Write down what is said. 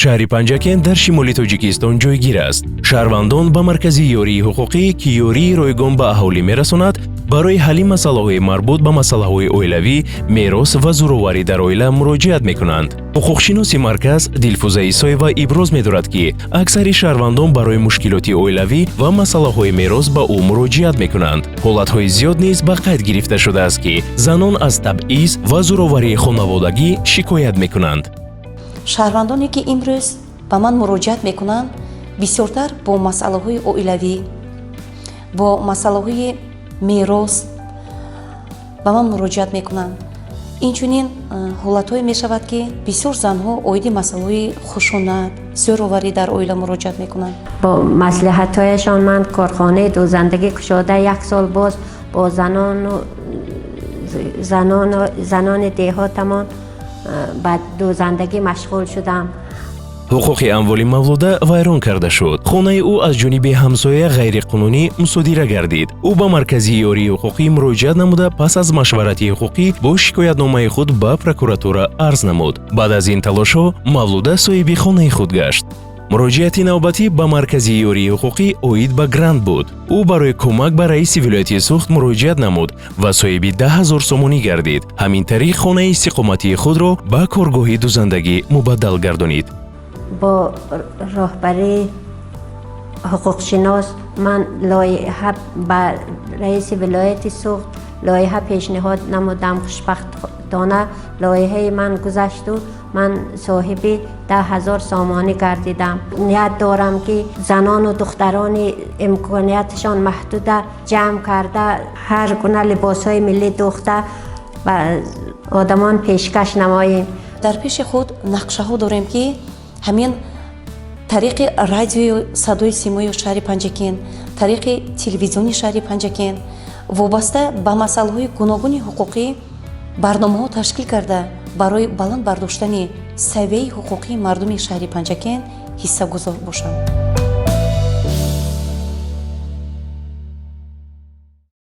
шаҳри Панҷакен дар шимоли Тоҷикистон ҷойгир аст. Шаҳрвандон ба маркази ёрии ҳуқуқӣ ки ёрии ройгон ба аҳолӣ мерасонад, барои ҳалли масъалаҳои марбут ба масъалаҳои оилавӣ, мерос ва зӯроварӣ дар оила муроҷиат мекунанд. ҳуқуқшиноси марказ Дилфуза Исоева иброз медорад ки аксари шаҳрвандон барои мушкилоти оилавӣ ва масъалаҳои мерос ба ӯ муроҷиат мекунанд. ҳолатҳои зиёд низ ба қайд гирифта шудааст ки занон аз табъиз ва зӯроварии хонаводагӣ шикоят мекунанд. шаҳрвандоне ки имрӯз ба ман муроҷиат мекунанд, бисёртар бо масъалаҳои оилавӣ, бо масъалаҳои мерос ба ман муроҷиат мекунанд. инчунин ҳолатҳое мешавад ки бисёр занҳо оиди масъалаҳои хушунат, зӯроварӣ дар оила муроҷиат мекунанд. бо маслиҳатҳояшон ман корхонаи дӯзандагӣ кушода 1 сол боз бо занони деҳотамон ба дӯзандагӣ машғул шудам. ҳуқуқи амволи Мавлуда вайрон карда шуд. хонаи ӯ аз ҷониби ҳамсоя ғайриқонунӣ мусодира гардид. ӯ ба маркази ёрии ҳуқуқӣ муроҷиат намуда, пас аз машварати ҳуқуқӣ бо шикоятномаи худ ба прокуратура арз намуд. баъд аз ин талошҳо Мавлуда соҳиби хонаи худ гашт. муроҷиати навбатӣ ба маркази ёрии ҳуқуқӣ оид ба грант буд. ӯ барои кӯмак ба раиси вилояти Суғд муроҷиат намуд ва соҳиби 10 000 сомонӣ гардид. ҳамин тариқ хонаи истиқоматии худро ба коргоҳи дӯзандагӣ мубаддал гардонид. бо роҳбари ҳуқуқшинос ман лоиҳа ба раиси вилояти Суғд лоиҳа пешниҳод намудам. хушбахтона лоиҳаи ман гузашту ман соҳиби 10 000 сомонӣ гардидам. ният дорам ки занону духтарони имкониятшон маҳдуда ҷамъ карда ҳар гуна либосҳои миллӣ духта ба одамон пешкаш намоем. дар пеши худ нақшаҳо дорем ки ҳамин тариқи радиои садои симои шаҳри Панҷакен, тариқи телевизиони шаҳри Панҷакен вобаста ба масъалаҳои гуногуни ҳуқуқӣ барномаҳо ташкил карда барои баланд бардоштани савияи ҳуқуқии мардуми шаҳри Панҷакен ҳиссагузор бошам.